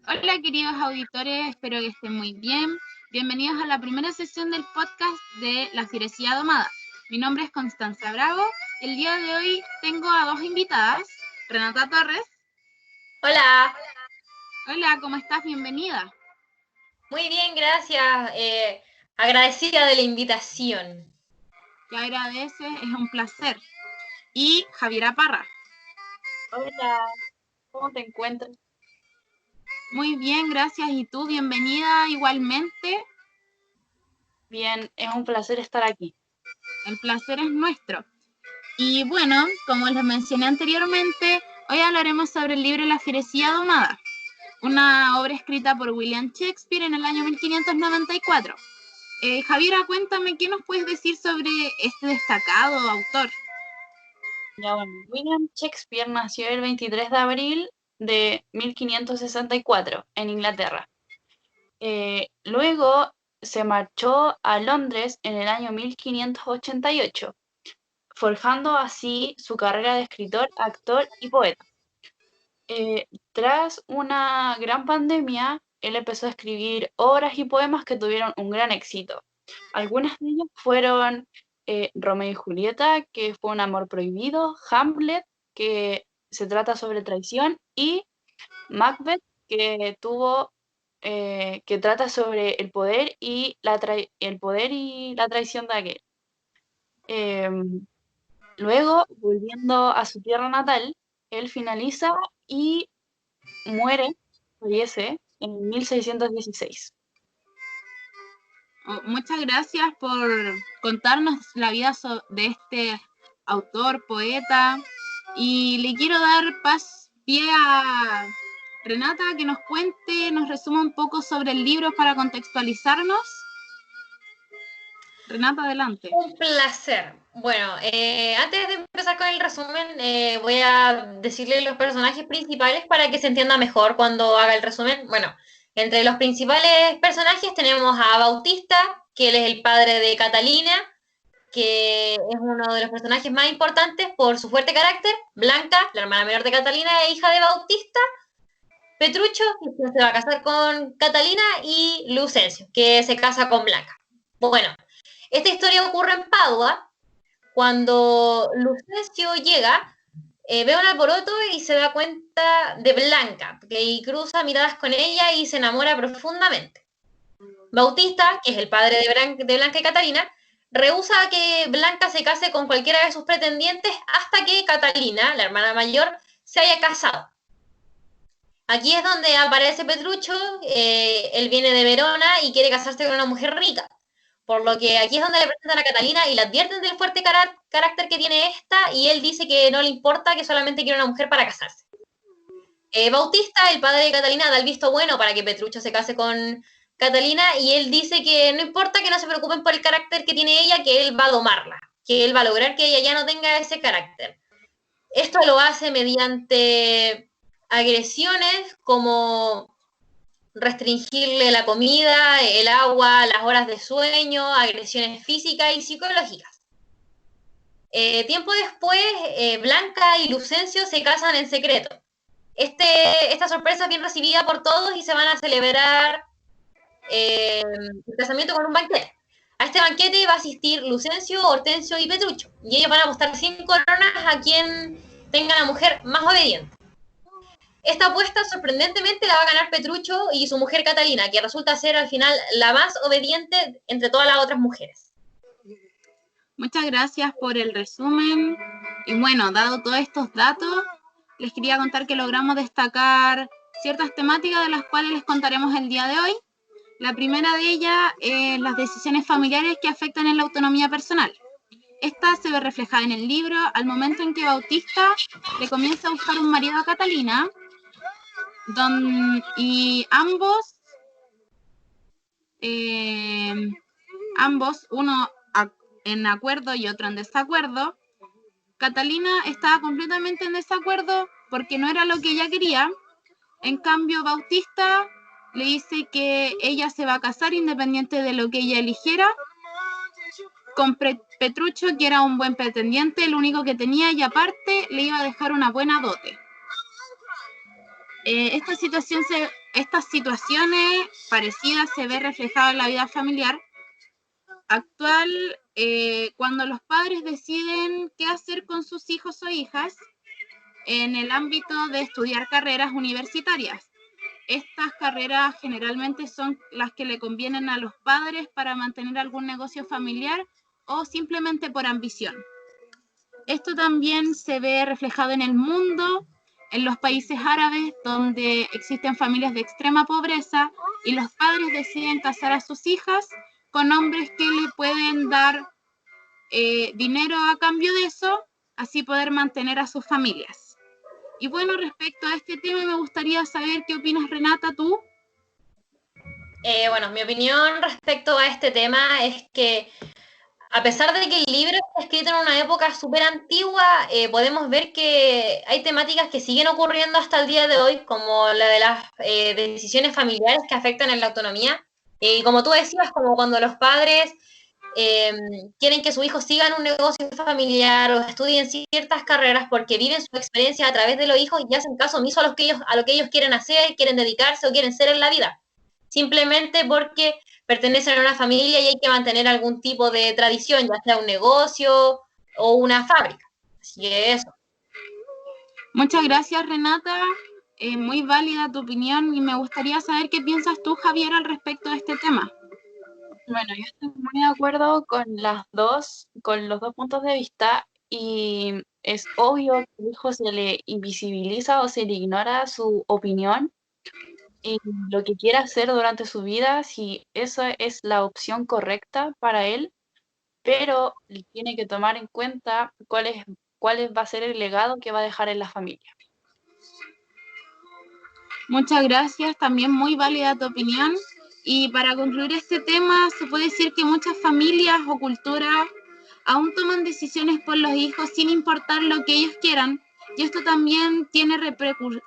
Hola queridos auditores, espero que estén muy bien. Bienvenidos a la primera sesión del podcast de La Fierecilla Domada. Mi nombre es Constanza Bravo. El día de hoy tengo a dos invitadas, Renata Torres. Hola, Hola, ¿cómo estás? Bienvenida. muy bien, gracias. Agradecida de la invitación. Te agradece, es un placer. Y Javiera Parra. Hola, ¿cómo te encuentras? Muy bien, gracias. ¿Y tú? Bienvenida igualmente. Bien, es un placer estar aquí. El placer es nuestro. Y bueno, como les mencioné anteriormente, hoy hablaremos sobre el libro La Fierecilla Domada, una obra escrita por William Shakespeare en el año 1594. Javiera, cuéntame, ¿qué nos puedes decir sobre este destacado autor? Ya bueno, William Shakespeare nació el 23 de abril de 1564 en Inglaterra. Luego se marchó a Londres en el año 1588, forjando así su carrera de escritor, actor y poeta. Tras una gran pandemia, él empezó a escribir obras y poemas que tuvieron un gran éxito. Algunas de ellas fueron Romeo y Julieta, que fue un amor prohibido, Hamlet, que se trata sobre traición, y Macbeth, que trata sobre el poder y el poder y la traición de aquel. Em, Luego, volviendo a su tierra natal, él finaliza y fallece en 1616. Muchas gracias por contarnos la vida de este autor, poeta, y le quiero dar pie a Renata que nos cuente, nos resuma un poco sobre el libro para contextualizarnos. Renata, adelante. Un placer. Bueno, antes de empezar con el resumen, voy a decirle los personajes principales para que se entienda mejor cuando haga el resumen. Bueno, entre los principales personajes tenemos a Bautista, que él es el padre de Catalina, que es uno de los personajes más importantes por su fuerte carácter. Blanca, la hermana menor de Catalina e hija de Bautista. Petrucho, que se va a casar con Catalina, y Lucencio, que se casa con Blanca. Bueno, esta historia ocurre en Padua, cuando Lucencio llega, ve un alboroto y se da cuenta de Blanca, y cruza miradas con ella y se enamora profundamente. Bautista, que es el padre de Blanca y Catalina, rehúsa que Blanca se case con cualquiera de sus pretendientes hasta que Catalina, la hermana mayor, se haya casado. Aquí es donde aparece Petrucho, él viene de Verona y quiere casarse con una mujer rica. Por lo que aquí es donde le presentan a Catalina y le advierten del fuerte carácter que tiene esta, y él dice que no le importa, que solamente quiere una mujer para casarse. Bautista, el padre de Catalina, da el visto bueno para que Petrucho se case con Catalina, y él dice que no importa, que no se preocupen por el carácter que tiene ella, que él va a domarla, que él va a lograr que ella ya no tenga ese carácter. Esto lo hace mediante agresiones como restringirle la comida, el agua, las horas de sueño, agresiones físicas y psicológicas. Tiempo después, Blanca y Lucencio se casan en secreto. Esta sorpresa es bien recibida por todos y se van a celebrar el casamiento con un banquete. A este banquete va a asistir Lucencio, Hortensio y Petrucho, y ellos van a apostar 100 coronas a quien tenga la mujer más obediente. Esta apuesta sorprendentemente la va a ganar Petrucho y su mujer Catalina, que resulta ser al final la más obediente entre todas las otras mujeres. Muchas gracias por el resumen. Y bueno, dado todos estos datos, les quería contar que logramos destacar ciertas temáticas de las cuales les contaremos el día de hoy. La primera de ellas es las decisiones familiares que afectan en la autonomía personal. Esta se ve reflejada en el libro al momento en que Bautista le comienza a buscar un marido a Catalina, y ambos, uno en acuerdo y otro en desacuerdo. Catalina estaba completamente en desacuerdo porque no era lo que ella quería. En cambio, Bautista le dice que ella se va a casar independiente de lo que ella eligiera con Petrucho, que era un buen pretendiente, el único que tenía, y aparte le iba a dejar una buena dote. Estas situaciones parecidas se ven reflejadas en la vida familiar actual cuando los padres deciden qué hacer con sus hijos o hijas en el ámbito de estudiar carreras universitarias. Estas carreras generalmente son las que le convienen a los padres para mantener algún negocio familiar o simplemente por ambición. Esto también se ve reflejado en el mundo, en los países árabes, donde existen familias de extrema pobreza y los padres deciden casar a sus hijas con hombres que le pueden dar dinero a cambio de eso, así poder mantener a sus familias. Y bueno, respecto a este tema, me gustaría saber qué opinas, Renata, tú. Bueno, mi opinión respecto a este tema es que a pesar de que el libro está escrito en una época súper antigua, podemos ver que hay temáticas que siguen ocurriendo hasta el día de hoy, como la de las decisiones familiares que afectan en la autonomía. Y como tú decías, como cuando los padres quieren que sus hijos sigan un negocio familiar o estudien ciertas carreras porque viven su experiencia a través de los hijos y hacen caso omiso a lo que ellos quieren hacer, quieren dedicarse o quieren ser en la vida. Simplemente porque pertenecen a una familia y hay que mantener algún tipo de tradición, ya sea un negocio o una fábrica. Así que eso. Muchas gracias, Renata. Muy válida tu opinión y me gustaría saber qué piensas tú, Javier, al respecto de este tema. Bueno, yo estoy muy de acuerdo con los dos puntos de vista y es obvio que al hijo se le invisibiliza o se le ignora su opinión y lo que quiera hacer durante su vida, si esa es la opción correcta para él, pero tiene que tomar en cuenta cuál va a ser el legado que va a dejar en la familia. Muchas gracias, también muy válida tu opinión. Y para concluir este tema, se puede decir que muchas familias o culturas aún toman decisiones por los hijos sin importar lo que ellos quieran. Y esto también tiene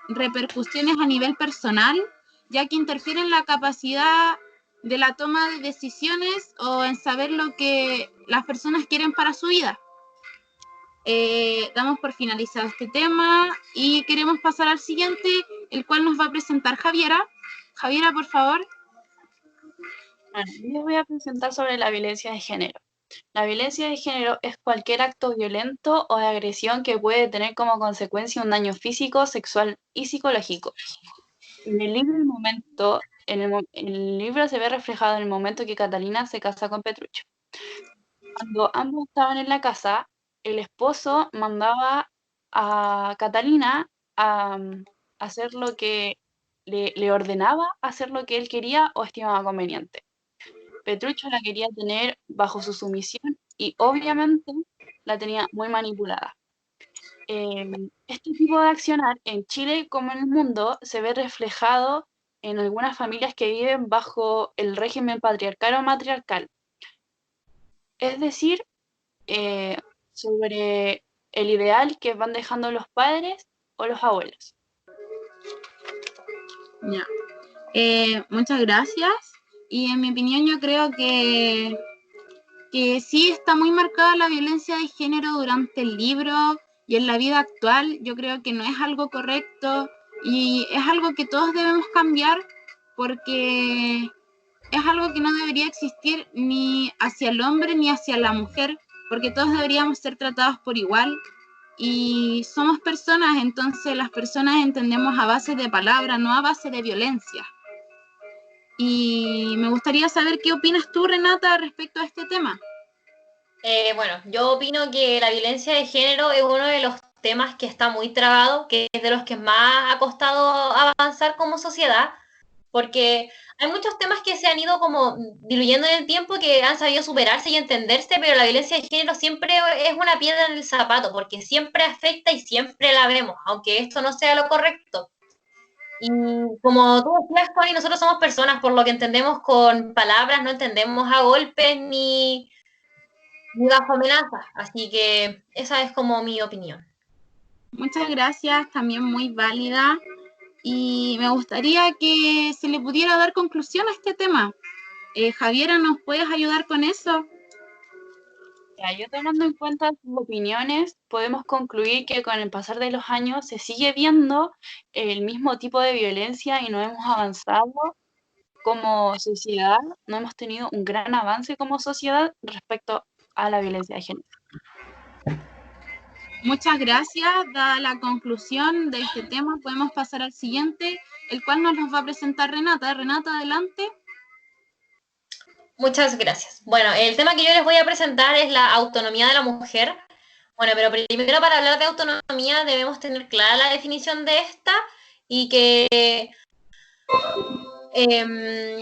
repercusiones a nivel personal, ya que interfiere en la capacidad de la toma de decisiones o en saber lo que las personas quieren para su vida. Damos por finalizado este tema y queremos pasar al siguiente, el cual nos va a presentar Javiera. Javiera, por favor. Bueno, yo les voy a presentar sobre la violencia de género. La violencia de género es cualquier acto violento o de agresión que puede tener como consecuencia un daño físico, sexual y psicológico. En el libro se ve reflejado en el momento que Catalina se casa con Petruccio. Cuando ambos estaban en la casa, el esposo mandaba a Catalina a hacer lo que le ordenaba hacer lo que él quería o estimaba conveniente. Petruccio la quería tener bajo su sumisión y obviamente la tenía muy manipulada. Este tipo de accionar en Chile como en el mundo se ve reflejado en algunas familias que viven bajo el régimen patriarcal o matriarcal. Es decir, sobre el ideal que van dejando los padres o los abuelos. Ya. Muchas gracias. Y en mi opinión yo creo que sí está muy marcada la violencia de género durante el libro y en la vida actual. Yo creo que no es algo correcto y es algo que todos debemos cambiar porque es algo que no debería existir ni hacia el hombre ni hacia la mujer, porque todos deberíamos ser tratados por igual y somos personas, entonces las personas entendemos a base de palabras, no a base de violencia. Y me gustaría saber qué opinas tú, Renata, respecto a este tema. Bueno, yo opino que la violencia de género es uno de los temas que está muy trabado, que es de los que más ha costado avanzar como sociedad, porque hay muchos temas que se han ido como diluyendo en el tiempo, que han sabido superarse y entenderse, pero la violencia de género siempre es una piedra en el zapato, porque siempre afecta y siempre la vemos, aunque esto no sea lo correcto. Y como tú decías, Connie, nosotros somos personas, por lo que entendemos con palabras, no entendemos a golpes ni bajo amenaza. Así que esa es como mi opinión. Muchas gracias, también muy válida. Y me gustaría que se le pudiera dar conclusión a este tema. Javiera, ¿nos puedes ayudar con eso? Ya, yo tomando en cuenta sus opiniones, podemos concluir que con el pasar de los años se sigue viendo el mismo tipo de violencia y no hemos avanzado como sociedad, no hemos tenido un gran avance como sociedad respecto a la violencia de género. Muchas gracias. Dada la conclusión de este tema, podemos pasar al siguiente, el cual nos los va a presentar Renata. Renata, adelante. Muchas gracias. Bueno, el tema que yo les voy a presentar es la autonomía de la mujer. Bueno, pero primero para hablar de autonomía debemos tener clara la definición de esta y que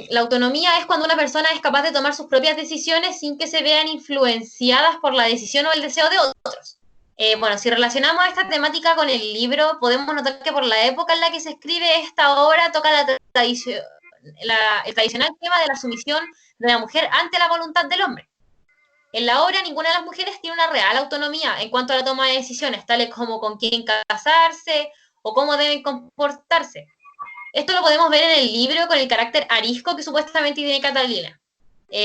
la autonomía es cuando una persona es capaz de tomar sus propias decisiones sin que se vean influenciadas por la decisión o el deseo de otros. Bueno, si relacionamos esta temática con el libro, podemos notar que por la época en la que se escribe esta obra toca el tradicional tema de la sumisión de la mujer ante la voluntad del hombre. En la obra, ninguna de las mujeres tiene una real autonomía en cuanto a la toma de decisiones, tales como con quién casarse o cómo deben comportarse. Esto lo podemos ver en el libro con el carácter arisco que supuestamente tiene Catalina.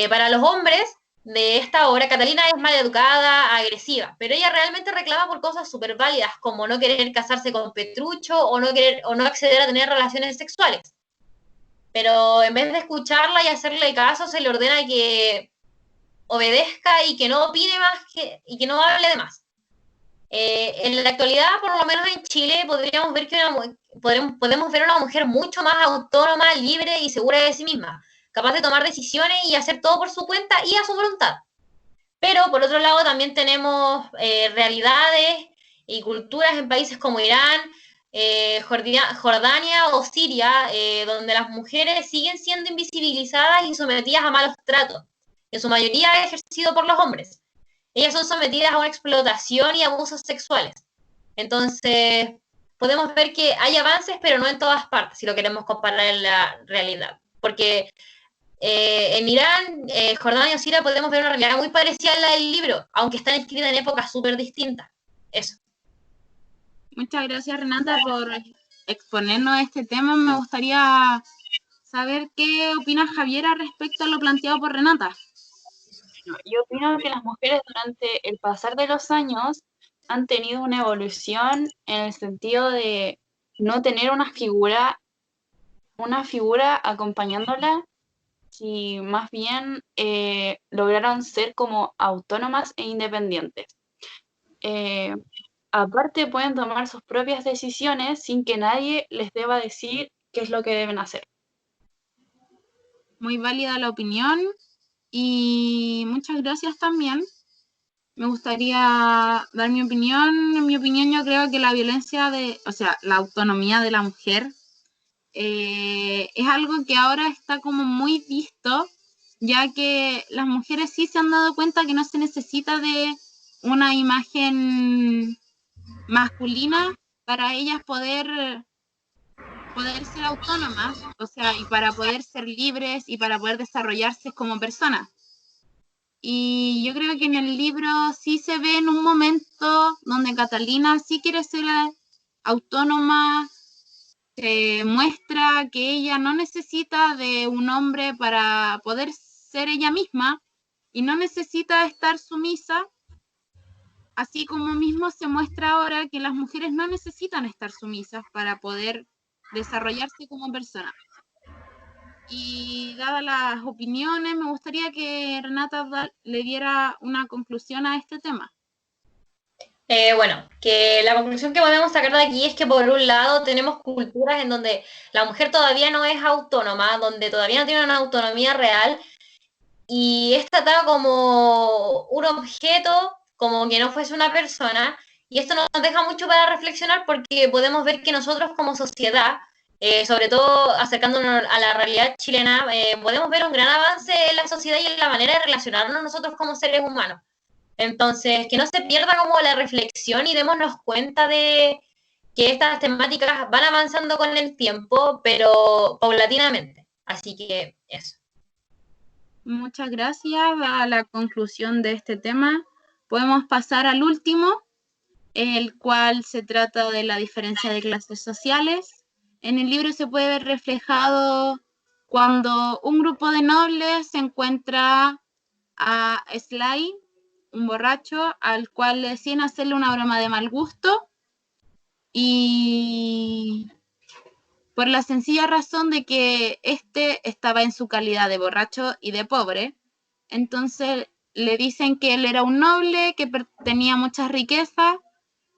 Para los hombres de esta obra, Catalina es maleducada, agresiva, pero ella realmente reclama por cosas súper válidas, como no querer casarse con Petrucho o no acceder a tener relaciones sexuales. Pero en vez de escucharla y hacerle caso, se le ordena que obedezca y que no opine más y que no hable de más. En la actualidad, por lo menos en Chile, podemos ver a una mujer mucho más autónoma, libre y segura de sí misma, capaz de tomar decisiones y hacer todo por su cuenta y a su voluntad. Pero por otro lado también tenemos realidades y culturas en países como Irán, Jordania o Siria, donde las mujeres siguen siendo invisibilizadas y sometidas a malos tratos, en su mayoría ejercido por los hombres. Ellas son sometidas a una explotación y abusos sexuales. Entonces, podemos ver que hay avances, pero no en todas partes, si lo queremos comparar en la realidad. Porque en Irán, Jordania o Siria podemos ver una realidad muy parecida a la del libro, aunque están escritas en épocas súper distintas. Eso. Muchas gracias, Renata, por exponernos este tema. Me gustaría saber qué opina Javiera respecto a lo planteado por Renata. Yo opino que las mujeres durante el pasar de los años han tenido una evolución en el sentido de no tener una figura acompañándola, si más bien lograron ser como autónomas e independientes. Aparte pueden tomar sus propias decisiones sin que nadie les deba decir qué es lo que deben hacer. Muy válida la opinión y muchas gracias también. Me gustaría dar mi opinión. En mi opinión, yo creo que la la autonomía de la mujer es algo que ahora está como muy visto, ya que las mujeres sí se han dado cuenta que no se necesita de una imagen masculina para ellas poder ser autónomas, o sea, y para poder ser libres y para poder desarrollarse como personas. Y yo creo que en el libro sí se ve en un momento donde Catalina sí quiere ser autónoma, se muestra que ella no necesita de un hombre para poder ser ella misma y no necesita estar sumisa, así como mismo se muestra ahora que las mujeres no necesitan estar sumisas para poder desarrollarse como persona. Y dadas las opiniones, me gustaría que Renata le diera una conclusión a este tema. Bueno, que la conclusión que podemos sacar de aquí es que por un lado tenemos culturas en donde la mujer todavía no es autónoma, donde todavía no tiene una autonomía real y es tratada como un objeto, como que no fuese una persona, y esto nos deja mucho para reflexionar porque podemos ver que nosotros como sociedad, sobre todo acercándonos a la realidad chilena, podemos ver un gran avance en la sociedad y en la manera de relacionarnos nosotros como seres humanos. Entonces, que no se pierda como la reflexión y démonos cuenta de que estas temáticas van avanzando con el tiempo, pero paulatinamente. Así que eso. Muchas gracias. A la conclusión de este tema, podemos pasar al último, el cual se trata de la diferencia de clases sociales. En el libro se puede ver reflejado cuando un grupo de nobles se encuentra a Sly, un borracho al cual le decían hacerle una broma de mal gusto, y por la sencilla razón de que este estaba en su calidad de borracho y de pobre. Entonces le dicen que él era un noble, que tenía muchas riquezas,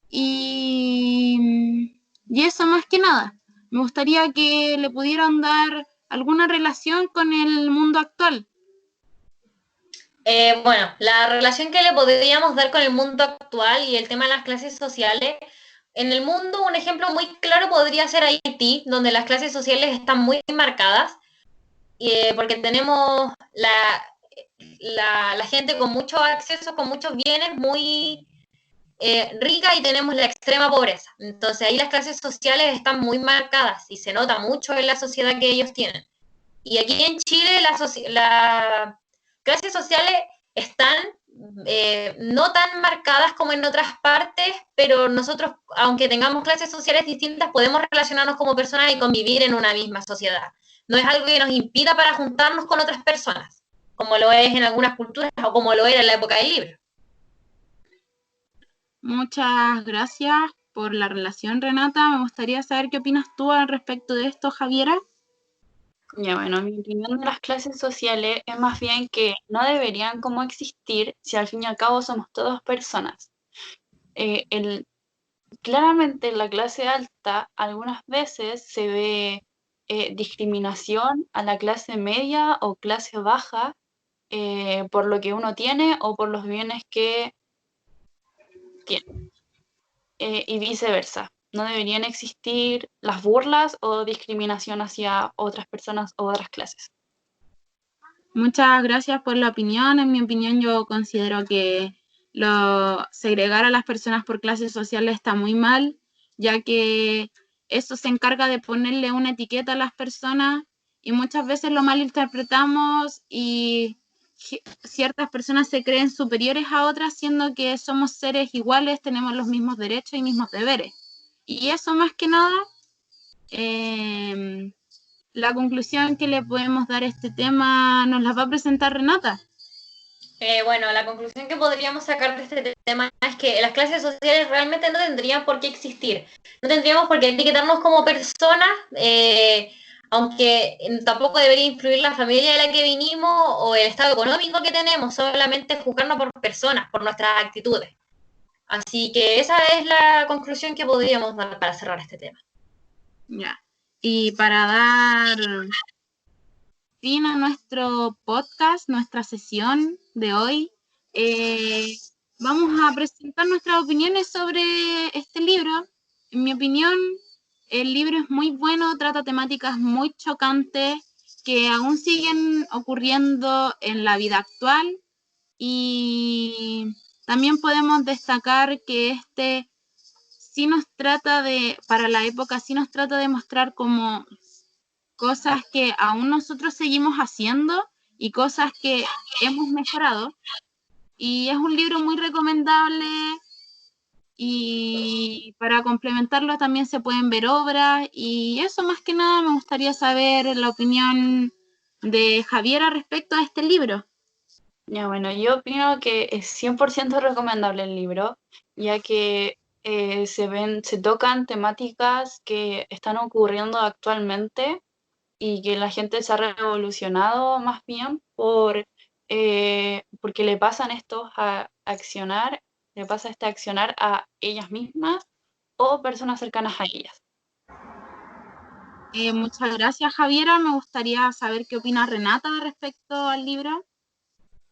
y eso más que nada. Me gustaría que le pudieran dar alguna relación con el mundo actual. Bueno, la relación que le podríamos dar con el mundo actual y el tema de las clases sociales, en el mundo un ejemplo muy claro podría ser Haití, donde las clases sociales están muy marcadas, porque tenemos la gente con mucho acceso, con muchos bienes, muy rica, y tenemos la extrema pobreza. Entonces ahí las clases sociales están muy marcadas y se nota mucho en la sociedad que ellos tienen. Y aquí en Chile las clases sociales están no tan marcadas como en otras partes, pero nosotros, aunque tengamos clases sociales distintas, podemos relacionarnos como personas y convivir en una misma sociedad. No es algo que nos impida para juntarnos con otras personas, como lo es en algunas culturas o como lo era en la época del libro. Muchas gracias por la relación, Renata. Me gustaría saber qué opinas tú al respecto de esto, Javiera. Ya, bueno, mi opinión de las clases sociales es más bien que no deberían como existir si al fin y al cabo somos todas personas. Eh, el, Claramente en la clase alta algunas veces se ve discriminación a la clase media o clase baja por lo que uno tiene o por los bienes que tiene, y viceversa. No deberían existir las burlas o discriminación hacia otras personas o otras clases. Muchas gracias por la opinión. En mi opinión, yo considero que segregar a las personas por clases sociales está muy mal, ya que eso se encarga de ponerle una etiqueta a las personas y muchas veces lo malinterpretamos y ciertas personas se creen superiores a otras, siendo que somos seres iguales, tenemos los mismos derechos y mismos deberes. Y eso más que nada, la conclusión que le podemos dar a este tema nos la va a presentar Renata. Bueno, la conclusión que podríamos sacar de este tema es que las clases sociales realmente no tendrían por qué existir. No tendríamos por qué etiquetarnos como personas, aunque tampoco debería influir la familia de la que vinimos o el estado económico que tenemos, solamente juzgarnos por personas, por nuestras actitudes. Así que esa es la conclusión que podríamos dar para cerrar este tema. Ya. Y para dar fin a nuestro podcast, nuestra sesión de hoy, vamos a presentar nuestras opiniones sobre este libro. En mi opinión, el libro es muy bueno, trata temáticas muy chocantes que aún siguen ocurriendo en la vida actual, y también podemos destacar que sí nos trata para la época, sí nos trata de mostrar como cosas que aún nosotros seguimos haciendo y cosas que hemos mejorado. Y es un libro muy recomendable, y para complementarlo también se pueden ver obras, y eso más que nada. Me gustaría saber la opinión de Javiera respecto a este libro. Ya, bueno, yo opino que es 100% recomendable el libro, ya que se tocan temáticas que están ocurriendo actualmente y que la gente se ha revolucionado más bien porque le pasan estos a accionar, le pasa este accionar a ellas mismas o personas cercanas a ellas. Muchas gracias, Javiera. Me gustaría saber qué opina Renata respecto al libro.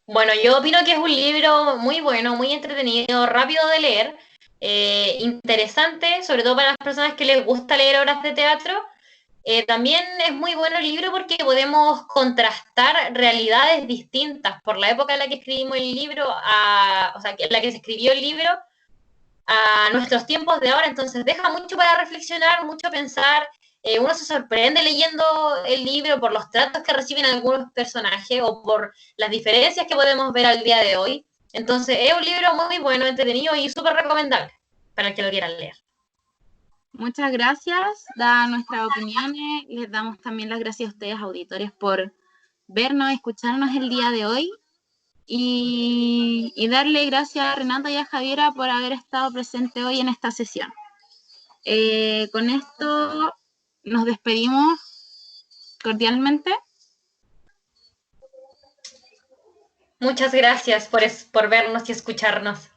Bueno, yo opino que es un libro muy bueno, muy entretenido, rápido de leer, interesante, sobre todo para las personas que les gusta leer obras de teatro. También es muy bueno el libro porque podemos contrastar realidades distintas por la época en la que escribimos el libro, o sea, en la que se escribió el libro, a nuestros tiempos de ahora. Entonces deja mucho para reflexionar, mucho a pensar. Uno se sorprende leyendo el libro por los tratos que reciben algunos personajes o por las diferencias que podemos ver al día de hoy. Entonces es un libro muy bueno, entretenido y súper recomendable para el que lo quieran leer. Muchas gracias, dadas nuestras opiniones, les damos también las gracias a ustedes, auditores, por vernos, escucharnos el día de hoy. y darle gracias a Renata y a Javiera por haber estado presente hoy en esta sesión. Con esto nos despedimos cordialmente. Muchas gracias por vernos y escucharnos.